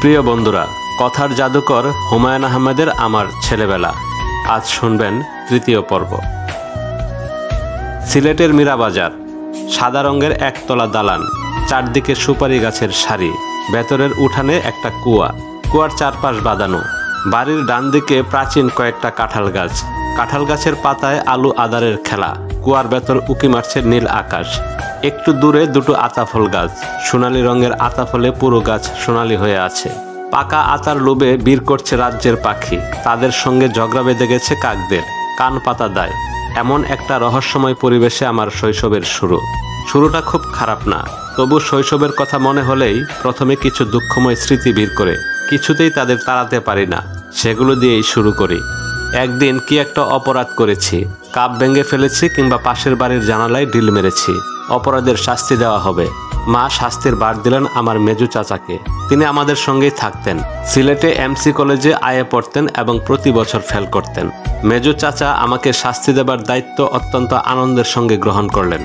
প্রিয় বন্ধুরা, কথার জাদুকর হুমায়ুন আহমেদের আমার ছেলেবেলা আজ শুনবেন তৃতীয় পর্ব। সিলেটের মীরাবাজার, সাদা রঙের একতলা দালান, চারদিকে সুপারি গাছের সারি, ভেতরের উঠানে একটা কুয়া, কুয়ার চারপাশ বাঁধানো। বাড়ির ডান দিকে প্রাচীন কয়েকটা কাঁঠাল গাছ, কাঁঠাল গাছের পাতায় আলু আদারের খেলা। কুয়ার ভেতর উকি মারছে নীল আকাশ। একটু দূরে দুটো আতাফল গাছ, সোনালি রঙের আতাফলে পুরো গাছ সোনালি হয়ে আছে। পাকা আতার লোভে বীর করছে রাজ্যের পাখি, তাদের সঙ্গে ঝগড়া বেঁধে গেছে কাকদের, কান পাতা দায়। এমন একটা রহস্যময় পরিবেশে আমার শৈশবের শুরুটা খুব খারাপ না, তবু শৈশবের কথা মনে হলেই প্রথমে কিছু দুঃখময় স্মৃতি বীর করে কিছুতেই তাদের তাড়াতে পারি না, সেগুলো দিয়েই শুরু করি। একদিন কি একটা অপরাধ করেছি, কাপ ভেঙে ফেলেছি কিংবা পাশের বাড়ির জানালায় ঢিল মেরেছি। অপরাধের শাস্তি দেওয়া হবে। মা শাস্তির বার দিলেন আমার মেজু চাচাকে। তিনি আমাদের সঙ্গেই থাকতেন। সিলেটে এমসি কলেজে আইএ পড়তেন এবং প্রতি বছর ফেল করতেন। মেজু চাচা আমাকে শাস্তি দেবার দায়িত্ব অত্যন্ত আনন্দের সঙ্গে গ্রহণ করলেন।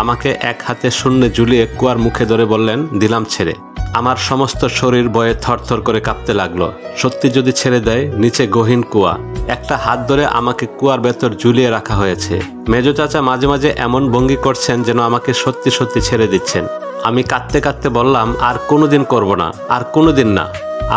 আমাকে এক হাতে শূন্যে ঝুলিয়ে কুয়ার মুখে ধরে বললেন, দিলাম ছেড়ে। আমার সমস্ত শরীর বয়ে থরথর করে কাঁপতে লাগলো। সত্যি যদি ছেড়ে দেয়, নিচে গহীন কুয়া, একটা হাত ধরে আমাকে কুয়ার ভেতর ঝুলিয়ে রাখা হয়েছে। মেজো চাচা মাঝে মাঝে এমন ভঙ্গি করছেন যেন আমাকে সত্যি সত্যি ছেড়ে দিচ্ছেন। আমি কাঁদতে কাঁদতে বললাম, আর কোনোদিন করব না, আর কোনোদিন না।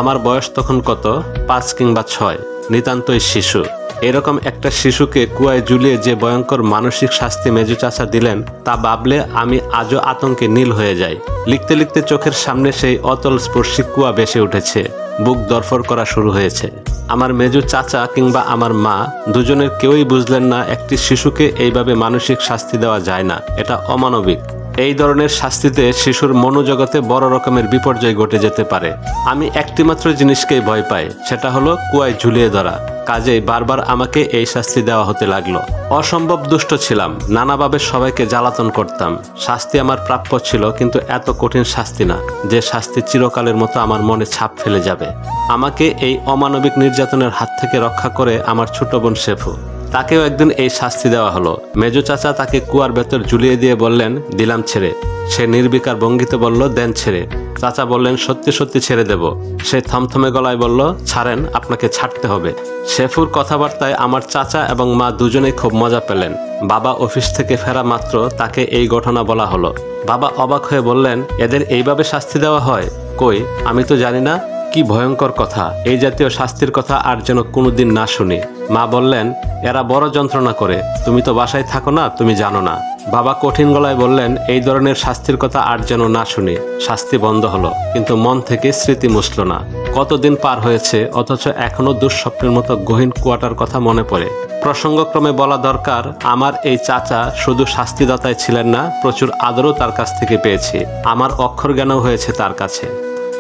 আমার বয়স তখন কত, 5 কিংবা 6, নিতান্তই শিশু। এরকম একটা শিশুকে কুয়ায় ঝুলিয়ে যে ভয়ঙ্কর মানসিক শাস্তি মেজু চাচা দিলেন, তা ভাবলে আমি আজও আতঙ্কে নীল হয়ে যাই। লিখতে লিখতে চোখের সামনে সেই অতল স্পর্শী কুয়া ভেসে উঠেছে। বুক দরফর করা শুরু হয়েছে। আমার মেজু চাচা কিংবা আমার মা, দুজনের কেউই বুঝলেন না একটি শিশুকে এইভাবে মানসিক শাস্তি দেওয়া যায় না, এটা অমানবিক। এই ধরনের শাস্তিতে শিশুর মনোজগতে বড় রকমের বিপর্যয় ঘটে যেতে পারে। আমি একটিমাত্র জিনিসকেই ভয় পাই, সেটা হলো কুয়ায় ঝুলিয়ে ধরা। কাজেই বারবার আমাকে এই শাস্তি দেওয়া হতে লাগলো। অসম্ভব দুষ্ট ছিলাম, নানাভাবে সবাইকে জ্বালাতন করতাম। শাস্তি আমার প্রাপ্য ছিল, কিন্তু এত কঠিন শাস্তি না, যে শাস্তি চিরকালের মতো আমার মনে ছাপ ফেলে যাবে। আমাকে এই অমানবিক নির্যাতনের হাত থেকে রক্ষা করে আমার ছোট বোন শেফু, তাকেও একদিন এই শাস্তি দেওয়া হলো। মেজো চাচা তাকে কুয়ার ভেতর ঝুলিয়ে দিয়ে বললেন, দিলাম ছেড়ে। সে নির্বিকার ভঙ্গিতে বলল, দেন ছেড়ে। চাচা বললেন, সত্যি সত্যি ছেড়ে দেব। সে থমথমে গলায় বলল, ছাড়েন, আপনাকে ছাড়তে হবে। শেফুর কথাবার্তায় আমার চাচা এবং মা দুজনেই খুব মজা পেলেন। বাবা অফিস থেকে ফেরা মাত্র তাকে এই ঘটনা বলা হলো। বাবা অবাক হয়ে বললেন, এদের এইভাবে শাস্তি দেওয়া হয়? কই, আমি তো জানি না। কি ভয়ঙ্কর কথা, এই জাতীয় শাস্তির কথা আর যেন কোনোদিন না শুনি। মা বললেন, এরা বড় যন্ত্রণা করে, তুমি তো বাসায় থাকো না, তুমি জানো না। বাবা কঠিন গলায় বললেন, এই ধরনের শাস্তির কথা আর যেন না শুনি। শাস্তি বন্ধ হলো, কিন্তু মন থেকে স্মৃতি মুছল না। কতদিন পার হয়েছে, অথচ এখনো দুঃস্বপ্নের মতো গহীন কুয়াটার কথা মনে পড়ে। প্রসঙ্গক্রমে বলা দরকার, আমার এই চাচা শুধু শাস্তিদাতাই ছিলেন না, প্রচুর আদরও তার কাছ থেকে পেয়েছি। আমার অক্ষর জ্ঞানও হয়েছে তার কাছে।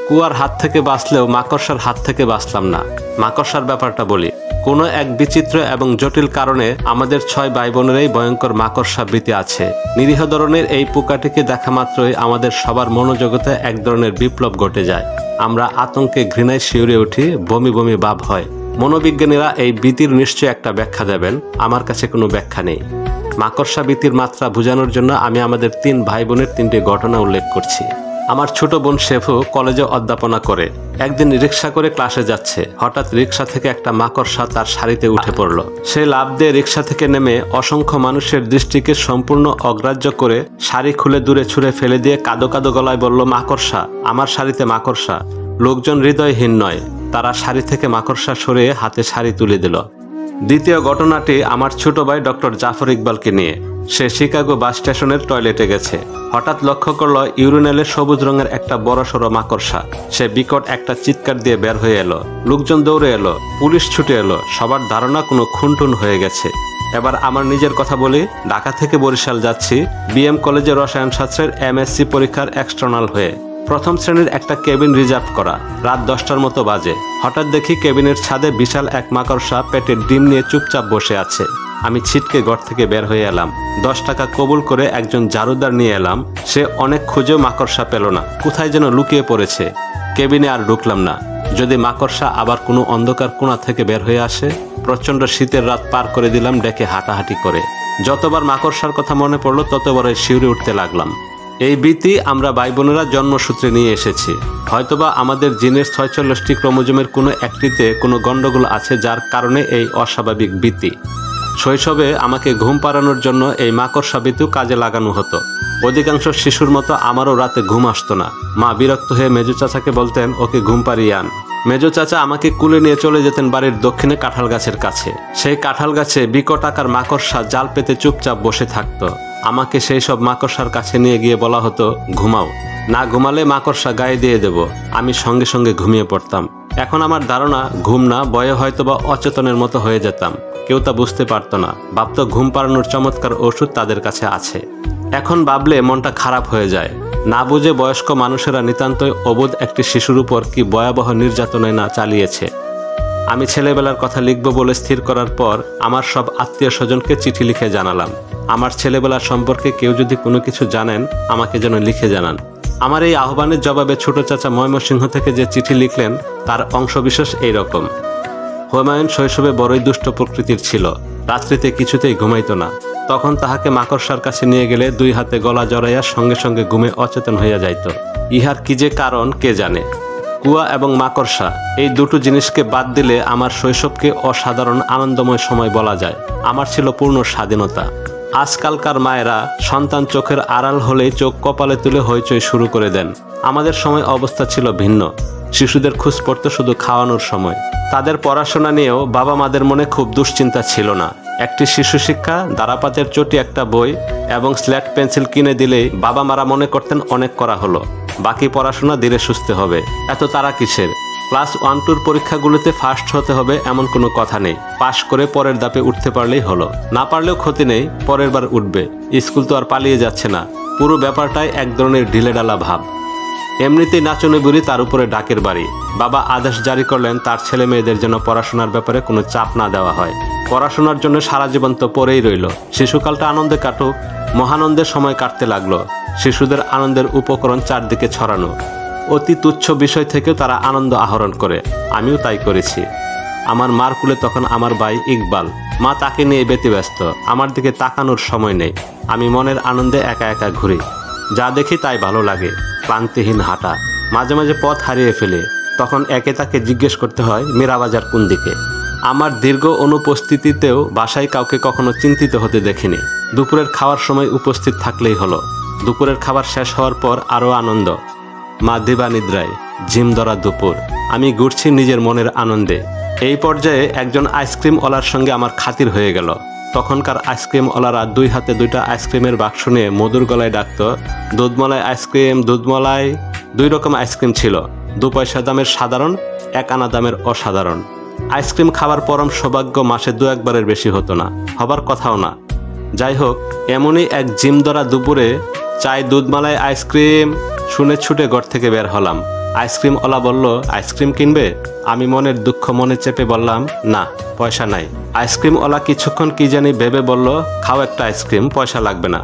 কুয়ার হাত থেকে বাঁচলেও মাকড়সার হাত থেকে বাঁচলাম না। মাকড়সার ব্যাপারটা বলি। কোনো এক বিচিত্র এবং জটিল কারণে আমাদের 6 ভাই বোনেরই ভয়ঙ্কর মাকড়সা বৃত্তি আছে। নিরীহ ধরনের এই পোকাটিকে দেখা মাত্রই আমাদের সবার মনোজগতে এক ধরনের বিপ্লব ঘটে যায়। আমরা আতঙ্কে ঘৃণায় শিউরে উঠি, বমি বমি ভাব হয়। মনোবিজ্ঞানীরা এই বৃত্তির নিশ্চয়ই একটা ব্যাখ্যা দেবেন, আমার কাছে কোনো ব্যাখ্যা নেই। মাকড়সা বৃত্তির মাত্রা বোঝানোর জন্য আমি আমাদের 3 ভাই বোনের 3টি ঘটনা উল্লেখ করছি। আমার ছোট বোন শেফু কলেজে অধ্যাপনা করে। একদিন রিক্সা করে ক্লাসে যাচ্ছে, হঠাৎ রিক্সা থেকে একটা মাকড়সা তার শাড়িতে উঠে পড়ল। সে লাফ দিয়ে রিক্সা থেকে নেমে অসংখ্য মানুষের দৃষ্টিকে সম্পূর্ণ অগ্রাহ্য করে শাড়ি খুলে দূরে ছুঁড়ে ফেলে দিয়ে কাঁদো কাঁদো গলায় বলল, মাকড়সা, আমার শাড়িতে মাকড়সা। লোকজন হৃদয়হীন নয়, তারা শাড়ি থেকে মাকড়সা সরিয়ে হাতে শাড়ি তুলে দিল। দ্বিতীয় ঘটনাটি আমার ছোট ভাই ডক্টর জাফর ইকবালকে নিয়ে। সে শিকাগো বাস স্টেশনের টয়লেটে গেছে। হঠাৎ লক্ষ্য করলো ইউরিনেলে সবুজ রঙের একটা বড় সড়ো মাকড়সা। সে বিকট একটা চিৎকার দিয়ে বের হয়ে এলো। লোকজন দৌড়ে এলো, পুলিশ ছুটে এলো। সবার ধারণা কোনো খুনটুন হয়ে গেছে। এবার আমার নিজের কথা বলি। ঢাকা থেকে বরিশাল যাচ্ছি বিএম কলেজে রসায়ন শাস্ত্রের এমএসসি পরীক্ষার এক্সটার্নাল হয়ে। প্রথম শ্রেণীর একটা কেবিন রিজার্ভ করা। রাত 10টার মতো বাজে। হঠাৎ দেখি কেবিনের ছাদে বিশাল এক মাকড়সা পেটে ডিম নিয়ে চুপচাপ বসে আছে। আমি ছিটকে ঘর থেকে বের হয়ে এলাম। 10 টাকা কবুল করে একজন জারুদার নিয়ে এলাম। সে অনেক খুঁজেও মাকড়সা পেল না, কোথায় যেন লুকিয়ে পড়েছে। কেবিনে আর ঢুকলাম না। যদি মাকড়সা আবার কোনো অন্ধকার কোণা থেকে বের হয়ে আসে। প্রচণ্ড শীতের রাত পার করে দিলাম ডেকে হাঁটাহাঁটি করে। যতবার মাকড়সার কথা মনে পড়লো ততবারই শিউরে উঠতে লাগলাম। এই ভীতি আমরা ভাই বোনেরা জন্মসূত্রে নিয়ে এসেছি। হয়তোবা আমাদের জিনের 46টি ক্রোমোজোমের কোনো একটিতে কোনো গণ্ডগোল আছে, যার কারণে এই অস্বাভাবিক ভীতি। শৈশবে আমাকে ঘুম পাড়ানোর জন্য এই মাকড়সা ভীতি কাজে লাগানো হতো। অধিকাংশ শিশুর মতো আমারও রাতে ঘুম আসতো না। মা বিরক্ত হয়ে মেজো চাচাকে বলতেন, ওকে ঘুম পাড়িয়ে আন। মেজো চাচা আমাকে কুলে নিয়ে চলে যেতেন বাড়ির দক্ষিণে কাঁঠাল গাছের কাছে। সেই কাঁঠাল গাছে বিকট আকার মাকড়সা জাল পেতে চুপচাপ বসে থাকতো। আমাকে সেই সব মাকড়সার কাছে নিয়ে গিয়ে বলা হতো, ঘুমাও, না ঘুমালে মাকড়সা গায়ে দিয়ে দেব। আমি সঙ্গে সঙ্গে ঘুমিয়ে পড়তাম। এখন আমার ধারণা, ঘুম না, ভয়ে হয়তোবা অচেতনের মতো হয়ে যেতাম। কেউ তা বুঝতে পারতো না, ভাবতো ঘুম পাড়ানোর চমৎকার ওষুধ তাদের কাছে আছে। এখন ভাবলে মনটা খারাপ হয়ে যায়। না বুঝে বয়স্ক মানুষেরা নিতান্তই অবোধ একটি শিশুর উপর কি ভয়াবহ নির্যাতনে না চালিয়েছে। আমি ছেলেবেলার কথা লিখব বলে স্থির করার পর আমার সব আত্মীয় স্বজনকে চিঠি লিখে জানালাম, আমার ছেলেবেলার সম্পর্কে কেউ যদি কোনো কিছু জানেন আমাকে যেন লিখে জানান। আমার এই আহ্বানের জবাবে ছোট চাচা ময়মনসিংহ থেকে যে চিঠি লিখলেন তার অংশবিশেষ এইরকম। হুমায়ুন শৈশবে বড়ই দুষ্ট প্রকৃতির ছিল। রাত্রিতে কিছুতেই ঘুমাইত না। তখন তাহাকে মাকড়সার কাছে নিয়ে গেলে 2 হাতে গলা জড়াইয়া সঙ্গে সঙ্গে ঘুমে অচেতন হইয়া যাইত। ইহার কি যে কারণ কে জানে। কুয়া এবং মাকড়সা এই দুটো জিনিসকে বাদ দিলে আমার শৈশবকে অসাধারণ আনন্দময় সময় বলা যায়। আমার ছিল পূর্ণ স্বাধীনতা। আজকালকার মায়েরা সন্তান চোখের আড়াল হলেই চোখ কপালে তুলে হইচই শুরু করে দেন। আমাদের সময় অবস্থা ছিল ভিন্ন। শিশুদের খোঁজ পড়ত শুধু খাওয়ানোর সময়। তাদের পড়াশোনা নিয়েও বাবা মাদের মনে খুব দুশ্চিন্তা ছিল না। একটি শিশু শিক্ষা, দারাপাতের চটি একটা বই এবং স্লেট পেন্সিল কিনে দিলেই বাবা মারা মনে করতেন অনেক করা হলো, বাকি পড়াশোনা ধীরে সুস্থে হবে। এত তারা কিসের? ক্লাস 1-2 পরীক্ষাগুলোতে ফার্স্ট হতে হবে এমন কোনো কথা নেই। পাশ করে পরের ধাপে উঠতে পারলেই হলো, না পারলেও ক্ষতি নেই, পরের বার উঠবে। স্কুল তো আর পালিয়ে যাচ্ছে না। পুরো ব্যাপারটাই এক ধরনের ঢিলেঢালা ভাব। এমনিতেই নাচনে বুড়ি, তার উপরে ডাকের বাড়ি। বাবা আদেশ জারি করলেন তার ছেলে মেয়েদের যেন পড়াশোনার ব্যাপারে কোনো চাপ না দেওয়া হয়। পড়াশোনার জন্য সারা জীবন তো পড়েই রইল, শিশুকালটা আনন্দে কাটুক। মহানন্দের সময় কাটতে লাগলো। শিশুদের আনন্দের উপকরণ চারদিকে ছড়ানো। অতি তুচ্ছ বিষয় থেকেও তারা আনন্দ আহরণ করে। আমিও তাই করেছি। আমার মার কুলে তখন আমার ভাই ইকবাল। মা তাকে নিয়ে ব্যতিব্যস্ত। আমার দিকে তাকানোর সময় নেই। আমি মনের আনন্দে একা একা ঘুরি। যা দেখি তাই ভালো লাগে। ক্লান্তিহীন হাঁটা, মাঝে মাঝে পথ হারিয়ে ফেলে। তখন একে তাকে জিজ্ঞেস করতে হয় মীরাবাজার কোন দিকে। আমার দীর্ঘ অনুপস্থিতিতেও বাসায় কাউকে কখনো চিন্তিত হতে দেখিনি। দুপুরের খাওয়ার সময় উপস্থিত থাকলেই হলো। দুপুরের খাবার শেষ হওয়ার পর আরও আনন্দ। মা দিবা নিদ্রায়, ঝিম ধরা দুপুর। আমি ঘুরছি নিজের মনের আনন্দে। এই পর্যায়ে একজন আইসক্রিমওয়ালার সঙ্গে আমার খাতির হয়ে গেল। তখনকার আইসক্রিমওয়ালারা 2 হাতে 2টা আইসক্রিমের বাক্স নিয়ে মধুর গলায় ডাকত, দুধমলাই আইসক্রিম, দুধমলাই। 2 রকম আইসক্রিম ছিল, 2 পয়সা দামের সাধারণ, 1 আনা দামের অসাধারণ। আইসক্রিম খাবার পরম সৌভাগ্য মাসে 2-1 বারের বেশি হতো না, হবার কথাও না। যাই হোক, এমনই এক জিম ধরা দুপুরে চাই দুধমালাই আইসক্রিম শুনে ছুটে ঘর থেকে বের হলাম। আইসক্রিমওয়ালা বলল, আইসক্রিম কিনবে? আমি মনের দুঃখ মনে চেপে বললাম, না, পয়সা নাই। আইসক্রিমওয়ালা কিছুক্ষণ কি জানি ভেবে বলল, খাও একটা আইসক্রিম, পয়সা লাগবে না।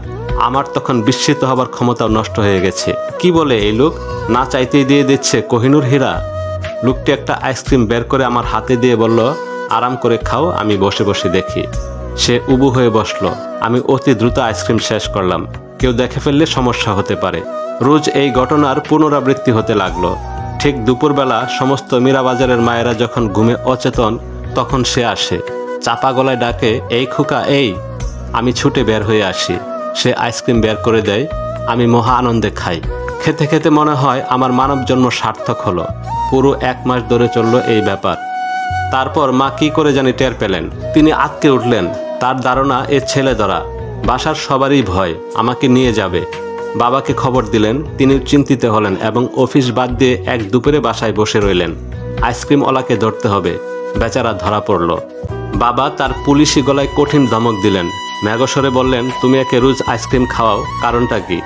আমার তখন বিস্মিত হবার ক্ষমতাও নষ্ট হয়ে গেছে। কি বলে এই লোক? না চাইতেই দিয়ে দিচ্ছে কোহিনূর হীরা। লোকটি একটা আইসক্রিম বের করে আমার হাতে দিয়ে বলল, আরাম করে খাও, আমি বসে বসে দেখি। সে উবু হয়ে বসলো। আমি অতি দ্রুত আইসক্রিম শেষ করলাম। কেউ দেখে ফেললে সমস্যা হতে পারে। রোজ এই ঘটনার পুনরাবৃত্তি হতে লাগলো। ঠিক দুপুরবেলা সমস্ত মীরাবাজারের মায়েরা যখন ঘুমে অচেতন, তখন সে আসে, চাপা গলায় ডাকে, এই খোকা এই। আমি ছুটে বের হয়ে আসি। সে আইসক্রিম বের করে দেয়। আমি মহা আনন্দে খাই। খেতে খেতে মনে হয় আমার মানব জন্ম সার্থক হলো। পুরো 1 মাস ধরে চলল এই ব্যাপার। তারপর মা কি করে জানি টের পেলেন। তিনি আঁতকে উঠলেন। তার ধারণা এ ছেলে ধরা। বাসার সবারই ভয়, আমাকে নিয়ে যাবে। বাবাকে খবর দিলেন। তিনি চিন্তিত হলেন এবং অফিস বাদ দিয়ে এক দুপুরে বাসায় বসে রইলেন। আইসক্রিমওয়ালাকে ধরতে হবে। বেচারা ধরা পড়ল। বাবা তার পুলিশি গলায় কঠিন ধমক দিলেন। ম্যাগসরে বললেন, তুমি একে রোজ আইসক্রিম খাওয়াও, কারণটা কি?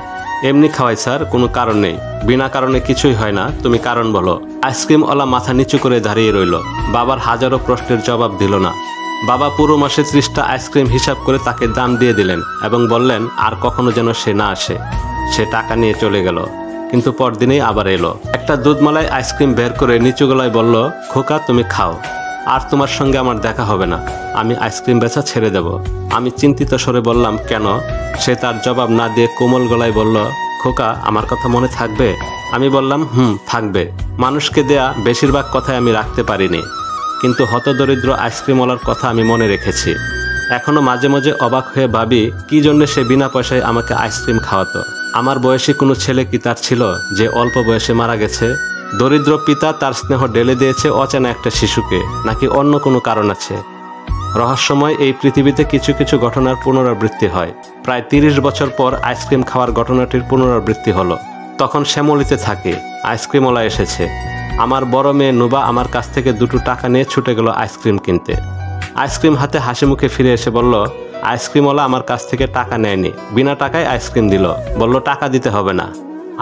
এমনি খাওয়াই স্যার, কোনো কারণ নেই। বিনা কারণে কিছুই হয় না, তুমি কারণ বলো। আইসক্রিমওয়ালা মাথা নিচু করে দাঁড়িয়ে রইল। বাবার হাজারো প্রশ্নের জবাব দিল না। বাবা পুরো মাসে 30টা আইসক্রিম হিসাব করে তাকে দাম দিয়ে দিলেন এবং বললেন আর কখনো যেন সে না আসে। সে টাকা নিয়ে চলে গেল, কিন্তু পরদিনেই আবার এলো। একটা দুধমালাই আইসক্রিম বের করে নিচু গলায় বলল, খোকা তুমি খাও, আর তোমার সঙ্গে আমার দেখা হবে না। আমি আইসক্রিম বেচা ছেড়ে দেব। আমি চিন্তিত স্বরে বললাম, কেন? সে তার জবাব না দিয়ে কোমল গলায় বলল, খোকা আমার কথা মনে থাকবে? আমি বললাম থাকবে। মানুষকে দেয়া বেশিরভাগ কথাই আমি রাখতে পারিনি, কিন্তু হতদরিদ্র আইসক্রিমওয়ালার কথা আমি মনে রেখেছি। এখনো মাঝে মাঝে অবাক হয়ে ভাবি কি জন্য সে বিনা পয়সায় আমাকে আইসক্রিম খাওয়াতো। আমার বয়সী কোনো ছেলে কি তার ছিল যে অল্প বয়সে মারা গেছে? দরিদ্র পিতা তার স্নেহ ঢেলে দিয়েছে অচেনা একটা শিশুকে, নাকি অন্য কোনো কারণ আছে? রহস্যময় এই পৃথিবীতে কিছু কিছু ঘটনার পুনরাবৃত্তি হয়। প্রায় 30 বছর পর আইসক্রিম খাওয়ার ঘটনাটির পুনরাবৃত্তি হলো। তখন শ্যামলিতে থাকে, আইসক্রিমওয়ালা এসেছে। আমার বড় মেয়ে নুবা আমার কাছ থেকে 2 টাকা নিয়ে ছুটে গেল আইসক্রিম কিনতে। আইসক্রিম হাতে হাসি মুখে ফিরে এসে বলল, আইসক্রিমওয়ালা আমার কাছ থেকে টাকা নেয়নি, বিনা টাকায় আইসক্রিম দিল, বলল টাকা দিতে হবে না।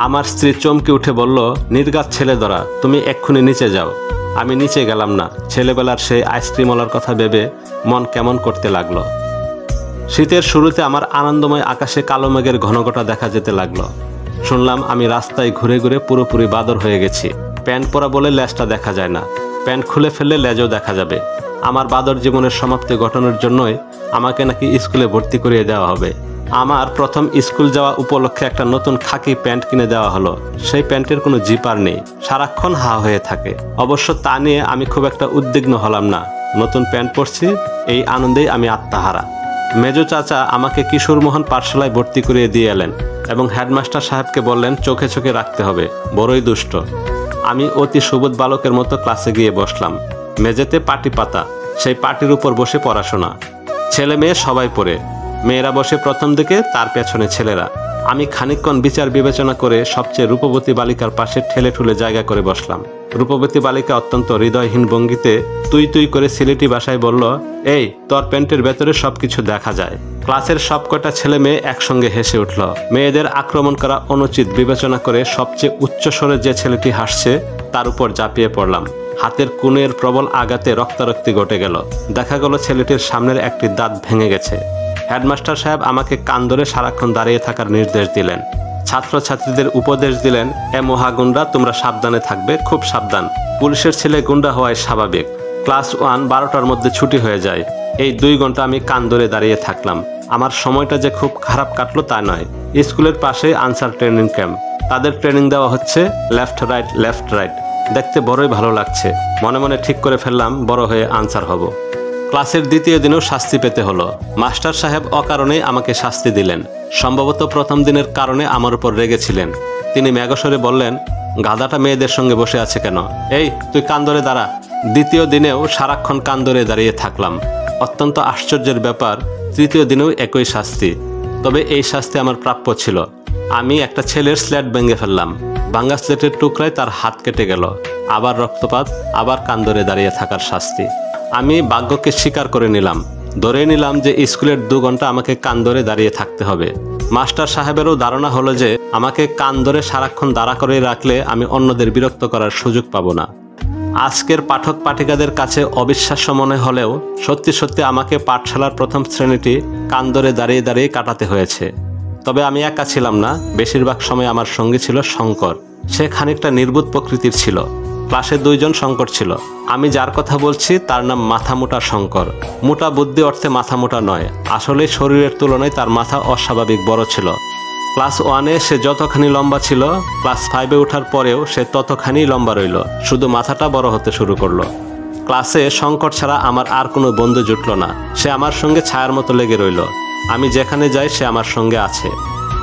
আমার স্ত্রী চমকে উঠে বলল, নির্গাত ছেলে ধরা, তুমি এক্ষুনি নিচে যাও। আমি নিচে গেলাম না। ছেলেবেলার সেই আইসক্রিমওয়ালার কথা ভেবে মন কেমন করতে লাগলো। শীতের শুরুতে আমার আনন্দময় আকাশে কালো মেঘের ঘনঘটা দেখা যেতে লাগলো। শুনলাম আমি রাস্তায় ঘুরে ঘুরে পুরোপুরি বাদর হয়ে গেছি। প্যান্ট পরা বলে লেজটা দেখা যায় না, প্যান্ট খুলে ফেললে লেজও দেখা যাবে। আমার বাদর জীবনের সমাপ্তি ঘটানোর জন্যই আমাকে নাকি স্কুলে ভর্তি করিয়ে দেওয়া হবে। আমার প্রথম স্কুল যাওয়া উপলক্ষে একটা নতুন খাকি প্যান্ট কিনে দেওয়া হলো। সেই প্যান্টের কোনো জিপার নেই, সারাক্ষণ হা হয়ে থাকে। অবশ্য তা নিয়ে আমি খুব একটা উদ্বিগ্ন হলাম না। নতুন প্যান্ট পরছি, এই আনন্দেই আমি আত্মাহারা। মেজো চাচা আমাকে কিশোরমোহন পাঠশালায় ভর্তি করিয়ে দিয়ে এলেন এবং হেডমাস্টার সাহেবকে বললেন চোখে চোখে রাখতে হবে, বড়ই দুষ্ট। আমি অতি সুবোধ বালকের মতো ক্লাসে গিয়ে বসলাম। মেঝেতে পাটি পাতা, সেই পাটির উপর বসে পড়াশোনা। ছেলে মেয়ে সবাই পড়ে, মেয়েরা বসে প্রথম দিকে, তার পেছনে ছেলেরা। আমি খানিকক্ষণ বিচার বিবেচনা করে সবচেয়ে রূপবতী বালিকার পাশে ঠেলে ঠুলে জায়গা করে বসলাম। রূপবতী বালিকা অত্যন্ত হৃদয়হীন ভঙ্গিতে তুই তুই করে সিলেটি ভাষায় বলল, এই তোর প্যান্টের ভেতরে সবকিছু দেখা যায়। ক্লাসের সবকটা ছেলে মেয়ে একসঙ্গে হেসে উঠল। মেয়েদের আক্রমণ করা অনুচিত বিবেচনা করে সবচেয়ে উচ্চস্বরে যে ছেলেটি হাসছে তার উপর ঝাঁপিয়ে পড়লাম। হাতের কোণের প্রবল আঘাতে রক্তারক্তি ঘটে গেল। দেখা গেল ছেলেটির সামনের একটি দাঁত ভেঙে গেছে। হেডমাস্টার সাহেব আমাকে কান ধরে সারাক্ষণ দাঁড়িয়ে থাকার নির্দেশ দিলেন। ছাত্রছাত্রীদের উপদেশ দিলেন, এ মহাগুন্ডা, তোমরা সাবধানে থাকবে, খুব সাবধান। পুলিশের ছেলে গুন্ডা হওয়াই স্বাভাবিক। ক্লাস 1 12টার মধ্যে ছুটি হয়ে যায়। এই 2 ঘন্টা আমি কান ধরে দাঁড়িয়ে থাকলাম। আমার সময়টা যে খুব খারাপ কাটলো তা নয়। স্কুলের পাশে আনসার ট্রেনিং ক্যাম্প, তাদের ট্রেনিং দেওয়া হচ্ছে লেফট রাইট লেফট রাইট। দেখতে বড়ই ভালো লাগছে। মনে মনে ঠিক করে ফেললাম বড় হয়ে আনসার হব। ক্লাসের দ্বিতীয় দিনেও শাস্তি পেতে হলো। মাস্টার সাহেব অকারণেই আমাকে শাস্তি দিলেন। সম্ভবত প্রথম দিনের কারণে আমার উপর রেগেছিলেন। তিনি মেঘস্বরে বললেন, গাধাটা মেয়েদের সঙ্গে বসে আছে কেন? এই তুই কান ধরে দাঁড়া। দ্বিতীয় দিনেও সারাক্ষণ কান ধরে দাঁড়িয়ে থাকলাম। অত্যন্ত আশ্চর্যের ব্যাপার, তৃতীয় দিনেও একই শাস্তি। তবে এই শাস্তি আমার প্রাপ্য ছিল। আমি একটা ছেলের স্লেট ভেঙে ফেললাম। ভাঙ্গা স্লেটের টুকরায় তার হাত কেটে গেল। আবার রক্তপাত, আবার কান ধরে দাঁড়িয়ে থাকার শাস্তি। আমি ভাগ্যকে স্বীকার করে নিলাম, ধরে নিলাম যে স্কুলের 2 ঘন্টা আমাকে কান ধরে দাঁড়িয়ে থাকতে হবে। মাস্টার সাহেবেরও ধারণা হলো যে আমাকে কান ধরে সারাক্ষণ দাঁড়া করে রাখলে আমি অন্যদের বিরক্ত করার সুযোগ পাবো না। আজকের পাঠক পাঠিকাদের কাছে অবিশ্বাস্য মনে হলেও সত্যি সত্যি আমাকে পাঠশালার প্রথম শ্রেণীটি কান ধরে দাঁড়িয়ে দাঁড়িয়ে কাটাতে হয়েছে। তবে আমি একা ছিলাম না, বেশিরভাগ সময় আমার সঙ্গী ছিল শঙ্কর। সে খানিকটা নির্বোধ প্রকৃতির ছিল। ক্লাসে 2 জন শঙ্কর ছিল। আমি যার কথা বলছি তার নাম মাথা মোটা শঙ্কর। মোটা বুদ্ধি অর্থে মাথা মোটা নয়, আসলে শরীরের তুলনায় তার মাথা অস্বাভাবিক বড় ছিল। ক্লাস 1-এ সে যতখানি লম্বা ছিল, ক্লাস 5-এ ওঠার পরেও সে ততখানি লম্বা রইল, শুধু মাথাটা বড় হতে শুরু করলো। ক্লাসে শঙ্কর ছাড়া আমার আর কোনো বন্ধু জুটল না। সে আমার সঙ্গে ছায়ার মতো লেগে রইল। আমি যেখানে যাই সে আমার সঙ্গে আছে।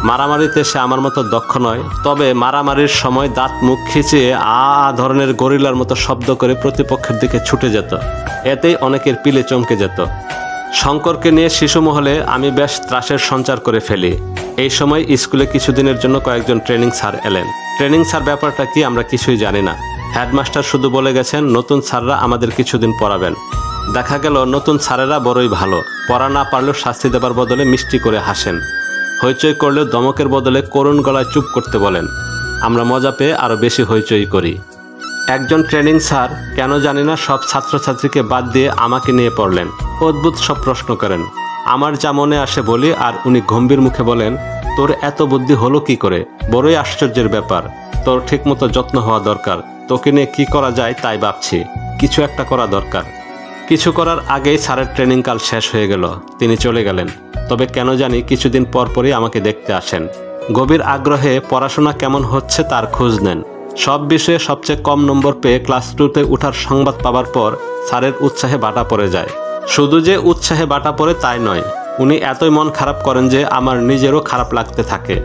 মারামারিতে সে আমার মতো দক্ষ নয়, তবে মারামারির সময় দাঁত মুখ খিচিয়ে ধরনের গরিলার মতো শব্দ করে প্রতিপক্ষের দিকে ছুটে যেত। এতেই অনেকের পিলে চমকে যেত। শঙ্করকে নিয়ে শিশু মহলে আমি বেশ ত্রাসের সঞ্চার করে ফেলি। এই সময় স্কুলে কিছুদিনের জন্য কয়েকজন ট্রেনিং স্যার এলেন। ট্রেনিং স্যার ব্যাপারটা কি আমরা কিছুই জানি না। হেডমাস্টার শুধু বলে গেছেন নতুন স্যাররা আমাদের কিছুদিন পড়াবেন। দেখা গেল নতুন স্যারেরা বড়ই ভালো, পড়া না পারলেও শাস্তি দেবার বদলে মিষ্টি করে হাসেন। হইচই করলেও ধমকের বদলে করুণ গলায় চুপ করতে বলেন। আমরা মজা পেয়ে আরও বেশি হইচই করি। একজন ট্রেনিং স্যার কেন জানি না সব ছাত্রছাত্রীকে বাদ দিয়ে আমাকে নিয়ে পড়লেন। অদ্ভুত সব প্রশ্ন করেন। আমার যা মনে আসে বলি, আর উনি গম্ভীর মুখে বলেন, তোর এত বুদ্ধি হলো কি করে? বড়ই আশ্চর্যের ব্যাপার। তোর ঠিকমতো যত্ন হওয়া দরকার। তোকে নিয়ে কি করা যায় তাই ভাবছি। কিছু একটা করা দরকার। কিছু করার আগেই স্যারের ট্রেনিং কাল শেষ হয়ে গেল। তিনি চলে গেলেন। তবে কেন জানি কিছুদিন পর পরই আমাকে দেখতে আসেন। গভীর আগ্রহে পড়াশোনা কেমন হচ্ছে তার খোঁজ নেন। সব বিষয়ে সবচেয়ে কম নম্বর পেয়ে ক্লাস 2-তে ওঠার সংবাদ পাওয়ার পর স্যারের উৎসাহে বাটা পড়ে যায়। শুধু যে উৎসাহে বাটা পড়ে তাই নয়, উনি এতই মন খারাপ করেন যে আমার নিজেরও খারাপ লাগতে থাকে।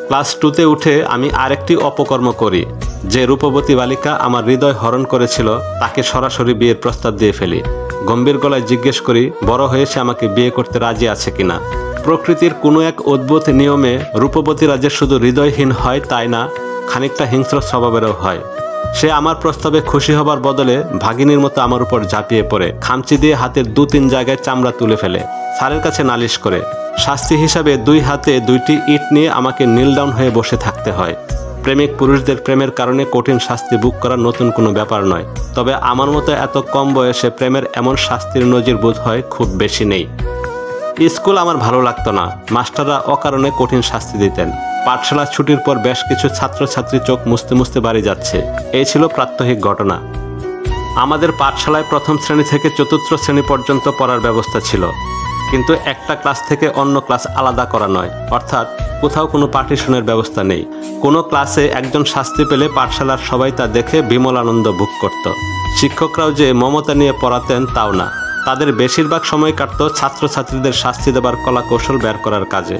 ক্লাস 2-তে উঠে আমি আরেকটি অপকর্ম করি। যে রূপবতী বালিকা আমার হৃদয় হরণ করেছিল তাকে সরাসরি বিয়ের প্রস্তাব দিয়ে ফেলি। গম্ভীর গলায় জিজ্ঞেস করি বড় হয়ে সে আমাকে বিয়ে করতে রাজি আছে কিনা। প্রকৃতির কোনো এক অদ্ভুত নিয়মে রূপবতীরা যে শুধু হৃদয়হীন হয় তাই না, খানিকটা হিংস্র স্বভাবেরও হয়। সে আমার প্রস্তাবে খুশি হবার বদলে ভাগিনীর মতো আমার উপর ঝাঁপিয়ে পড়ে খামচি দিয়ে হাতের 2-3 জায়গায় চামড়া তুলে ফেলে। স্যারের কাছে নালিশ করে। শাস্তি হিসাবে 2 হাতে 2টি ইট নিয়ে আমাকে নীল ডাউন হয়ে বসে থাকতে হয়। প্রেমিক পুরুষদের প্রেমের কারণে কঠিন শাস্তি ভোগ করা নতুন কোনো ব্যাপার নয়, তবে আমার মতো এত কম বয়সে প্রেমের এমন শাস্তির নজির বোধ হয় খুব বেশি নেই। স্কুল আমার ভালো লাগতো না। মাস্টাররা অকারণে কঠিন শাস্তি দিতেন। পাঠশালা ছুটির পর বেশ কিছু ছাত্রছাত্রী চোখ মুছতে মুছতে বাড়ি যাচ্ছে, এই ছিল প্রাত্যহিক ঘটনা। আমাদের পাঠশালায় প্রথম শ্রেণী থেকে 4র্থ শ্রেণী পর্যন্ত পড়ার ব্যবস্থা ছিল, কিন্তু একটা ক্লাস থেকে অন্য ক্লাস আলাদা করা নয়, অর্থাৎ কোথাও কোনো পার্টিশনের ব্যবস্থা নেই। কোনো ক্লাসে একজন শাস্তি পেলে পাঠশালার সবাই তা দেখে বিমল আনন্দ ভোগ করত। শিক্ষকরাও যে মমতা নিয়ে পড়াতেন তাও না, তাদের বেশিরভাগ সময় কাটত ছাত্রছাত্রীদের শাস্তি দেবার কলা কৌশল বের করার কাজে।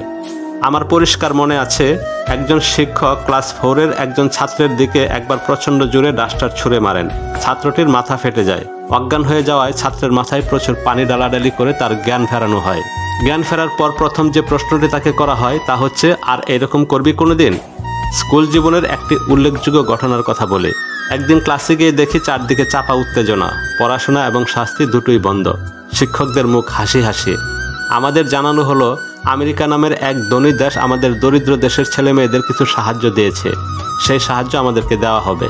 আমার পরিষ্কার মনে আছে, একজন শিক্ষক ক্লাস 4-এর একজন ছাত্রের দিকে একবার প্রচণ্ড জোরে ডাস্টার ছুঁড়ে মারেন। ছাত্রটির মাথা ফেটে যায়। অজ্ঞান হয়ে যাওয়ায় ছাত্রের মাথায় প্রচুর পানি ডালাডালি করে তার জ্ঞান ফেরানো হয়। জ্ঞান ফেরার পর প্রথম যে প্রশ্নটি তাকে করা হয় তা হচ্ছে, আর এরকম করবি কোনোদিন? স্কুল জীবনের একটি উল্লেখযোগ্য ঘটনার কথা বলে। একদিন ক্লাসে গিয়ে দেখি চারদিকে চাপা উত্তেজনা, পড়াশোনা এবং শাস্তি দুটোই বন্ধ। শিক্ষকদের মুখ হাসি হাসি। আমাদের জানানো হলো আমেরিকা নামের এক ধনী দেশ আমাদের দরিদ্র দেশের ছেলে মেয়েদের কিছু সাহায্য দিয়েছে, সেই সাহায্য আমাদেরকে দেওয়া হবে।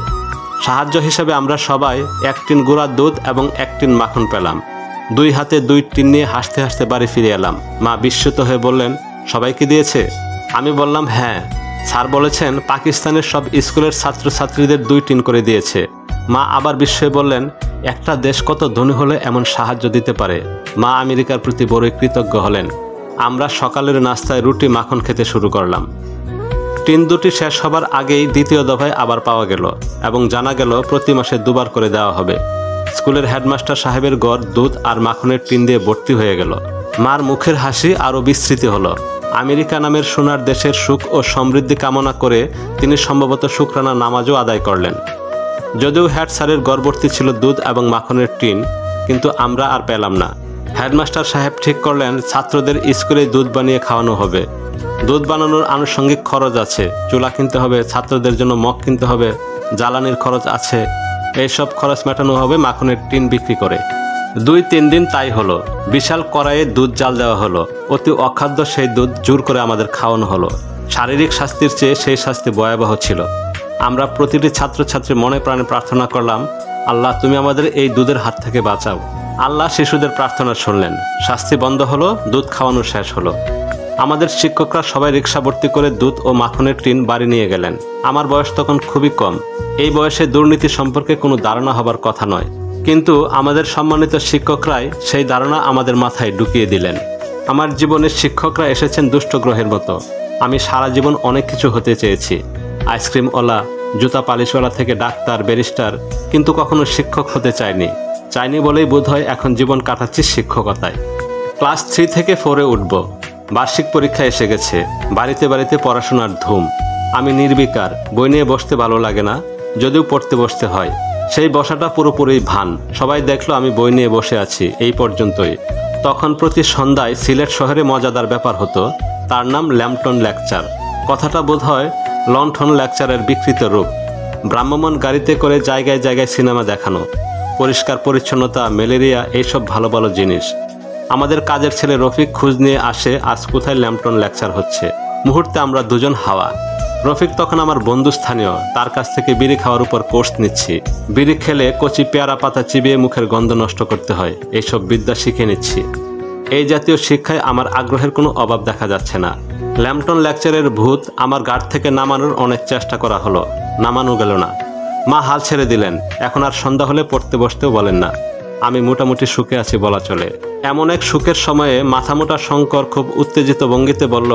সাহায্য হিসেবে আমরা সবাই 1 টিন গুঁড়া দুধ এবং 1 টিন মাখন পেলাম। 2 হাতে 2 টিন নিয়ে হাসতে হাসতে বাড়ি ফিরে এলাম। মা বিস্মিত হয়ে বললেন, সবাইকে দিয়েছে? আমি বললাম হ্যাঁ, স্যার বলেছেন পাকিস্তানের সব স্কুলের ছাত্রছাত্রীদের 2 টিন করে দিয়েছে। মা আবার বিস্ময়ে বললেন, একটা দেশ কত ধনী হলে এমন সাহায্য দিতে পারে। মা আমেরিকার প্রতি বড়ই কৃতজ্ঞ হলেন। আমরা সকালের নাস্তায় রুটি মাখন খেতে শুরু করলাম। টিন 2টি শেষ হবার আগেই দ্বিতীয় দফায় আবার পাওয়া গেল এবং জানা গেল প্রতি মাসে 2 বার করে দেওয়া হবে। স্কুলের হেডমাস্টার সাহেবের ঘর দুধ আর মাখনের টিন দিয়ে ভর্তি হয়ে গেল। মার মুখের হাসি আরও বিস্তৃতি হলো। আমেরিকা নামের সোনার দেশের সুখ ও সমৃদ্ধি কামনা করে তিনি সম্ভবত শুকরানা নামাজও আদায় করলেন। যদিও হেড স্যারের গড়ভর্তি ছিল দুধ এবং মাখনের টিন, কিন্তু আমরা আর পেলাম না। হেডমাস্টার সাহেব ঠিক করলেন ছাত্রদের স্কুলে দুধ বানিয়ে খাওয়ানো হবে। দুধ বানানোর আনুষঙ্গিক খরচ আছে, চুলা কিনতে হবে, ছাত্রদের জন্য মগ কিনতে হবে, জ্বালানির খরচ আছে। এইসব খরচ মেটানো হবে মাখনের টিন বিক্রি করে। 2-3 দিন তাই হলো। বিশাল কড়াইয়ে দুধ জাল দেওয়া হলো। অতি অখাদ্য সেই দুধ জোর করে আমাদের খাওয়ানো হলো। শারীরিক শাস্তির চেয়ে সেই শাস্তি ভয়াবহ ছিল। আমরা প্রতিটি ছাত্রছাত্রী মনে প্রাণে প্রার্থনা করলাম, আল্লাহ তুমি আমাদের এই দুধের হাত থেকে বাঁচাও। আল্লাহ শিশুদের প্রার্থনা শুনলেন। শাস্তি বন্ধ হলো, দুধ খাওয়ানো শেষ হলো। আমাদের শিক্ষকরা সবাই রিক্সা ভর্তি করে দুধ ও মাখনের টিন বাড়ি নিয়ে গেলেন। আমার বয়স তখন খুবই কম। এই বয়সে দুর্নীতি সম্পর্কে কোনো ধারণা হবার কথা নয়, কিন্তু আমাদের সম্মানিত শিক্ষকরাই সেই ধারণা আমাদের মাথায় ঢুকিয়ে দিলেন। আমার জীবনের শিক্ষকরা এসেছেন দুষ্ট গ্রহের মতো। আমি সারা জীবন অনেক কিছু হতে চেয়েছি, আইসক্রিমওয়ালা, জুতা পালিশওয়ালা থেকে ডাক্তার, ব্যারিস্টার, কিন্তু কখনো শিক্ষক হতে চাইনি বলেই বোধহয় এখন জীবন কাটাচ্ছি শিক্ষকতায়। ক্লাস 3 থেকে 4-এ উঠব। বার্ষিক পরীক্ষা এসে গেছে। বাড়িতে বাড়িতে পড়াশোনার ধুম। আমি নির্বিকার, বই নিয়ে বসতে ভালো লাগে না, যদিও পড়তে বসতে হয়। সেই বসাটা পুরোপুরি ভান। সবাই দেখলো আমি বই নিয়ে বসে আছি, এই পর্যন্তই। তখন প্রতি সন্ধ্যায় সিলেট শহরে মজাদার ব্যাপার হতো, তার নাম ল্যাম্পটন লেকচার। কথাটা বোধহয় লণ্ঠন লেকচারের বিকৃত রূপ। ভ্রাম্যমাণ গাড়িতে করে জায়গায় জায়গায় সিনেমা দেখানো, পরিষ্কার পরিচ্ছন্নতা, ম্যালেরিয়া, এইসব ভালো ভালো জিনিস। আমাদের কাজের ছেলে রফিক খোঁজ নিয়ে আসে আজ কোথায় ল্যাম্পটন লেকচার হচ্ছে। মুহূর্তে আমরা দুজন হাওয়া। রফিক তখন আমার বন্ধু স্থানীয়, তার কাছ থেকে বিড়ি খাওয়ার উপর কোর্স নিচ্ছি। বিড়ি খেলে কচি পেয়ারা পাতা চিবিয়ে মুখের গন্ধ নষ্ট করতে হয়, এইসব বিদ্যা শিখে নিচ্ছি। এই জাতীয় শিক্ষায় আমার আগ্রহের কোনো অভাব দেখা যাচ্ছে না। ল্যাম্পটন লেকচারের ভূত আমার গাড় থেকে নামানোর অনেক চেষ্টা করা হলো, নামানো গেল না। মা হাল ছেড়ে দিলেন। এখন আর সন্ধ্যা হলে পড়তে বসতেও বলেন না। আমি মোটামুটি সুখে আছি বলা চলে। এমন এক সুখের সময়ে মাথামোটা শঙ্কর খুব উত্তেজিত ভঙ্গিতে বলল,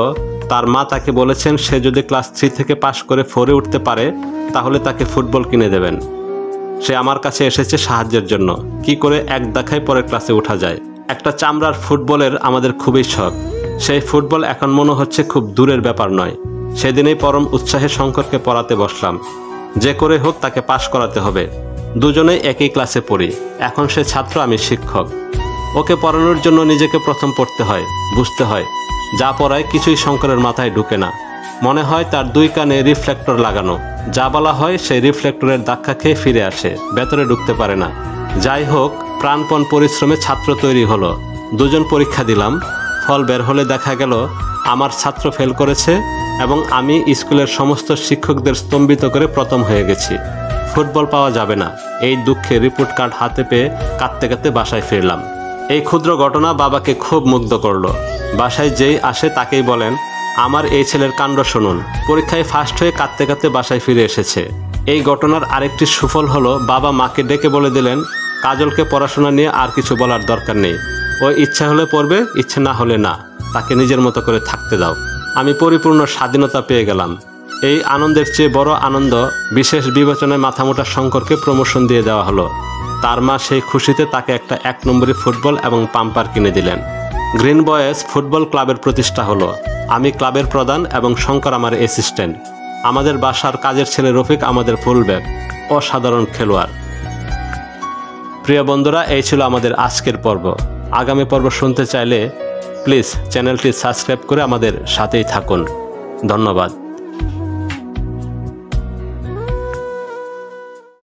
তার মা তাকে বলেছেন সে যদি ক্লাস 3 থেকে পাশ করে 4-এ উঠতে পারে তাহলে তাকে ফুটবল কিনে দেবেন। সে আমার কাছে এসেছে সাহায্যের জন্য, কি করে এক দেখায় পরের ক্লাসে ওঠা যায়। একটা চামড়ার ফুটবলের আমাদের খুবই শখ। সেই ফুটবল এখন মনে হচ্ছে খুব দূরের ব্যাপার নয়। সেদিনেই পরম উৎসাহে শঙ্করকে পড়াতে বসলাম। যে করে হোক তাকে পাশ করাতে হবে। দুজনেই একই ক্লাসে পড়ি। এখন সে ছাত্র, আমি শিক্ষক। ওকে পড়ানোর জন্য নিজেকে প্রথম পড়তে হয়, বুঝতে হয়। যা পড়ায় কিছুই শঙ্করের মাথায় ঢুকে না। মনে হয় তার 2 কানে রিফ্লেক্টর লাগানো। যা বলা হয় সেই রিফ্লেক্টরের ধাক্কা খেয়ে ফিরে আসে, ভেতরে ঢুকতে পারে না। যাই হোক, প্রাণপণ পরিশ্রমে ছাত্র তৈরি হলো। দুজন পরীক্ষা দিলাম। ফল বের হলে দেখা গেল আমার ছাত্র ফেল করেছে এবং আমি স্কুলের সমস্ত শিক্ষকদের স্তম্ভিত করে প্রথম হয়ে গেছি। ফুটবল পাওয়া যাবে না, এই দুঃখে রিপোর্ট কার্ড হাতে পেয়ে কাঁদতে কাঁদতে বাসায় ফিরলাম। এই ক্ষুদ্র ঘটনা বাবাকে খুব মুগ্ধ করলো। বাসায় যেই আসে তাকেই বলেন, আমার এই ছেলের কাণ্ড শুনুন, পরীক্ষায় ফার্স্ট হয়ে কাঁদতে কাঁদতে বাসায় ফিরে এসেছে। এই ঘটনার আরেকটি সুফল হলো, বাবা মাকে ডেকে বলে দিলেন, কাজলকে পড়াশোনা নিয়ে আর কিছু বলার দরকার নেই। ওই ইচ্ছা হলে পড়বে, ইচ্ছে না হলে না, তাকে নিজের মতো করে থাকতে দাও। আমি পরিপূর্ণ স্বাধীনতা পেয়ে গেলাম। এই আনন্দের চেয়ে বড় আনন্দ, বিশেষ বিবেচনায় মাথামোটা শঙ্করকে প্রমোশন দিয়ে দেওয়া হলো। তার মা সেই খুশিতে তাকে একটা 1 নম্বরী ফুটবল এবং পাম্পার কিনে দিলেন। গ্রিন বয়েজ ফুটবল ক্লাবের প্রতিষ্ঠা হলো। আমি ক্লাবের প্রধান এবং শঙ্কর আমার অ্যাসিস্ট্যান্ট। আমাদের বাসার কাজের ছেলে রফিক আমাদের ফুলব্যাক, অসাধারণ খেলোয়াড়। প্রিয় বন্ধুরা, এই ছিল আমাদের আজকের পর্ব। আগামী পর্ব শুনতে চাইলে প্লিজ চ্যানেলটি সাবস্ক্রাইব করে আমাদের সাথেই থাকুন। ধন্যবাদ।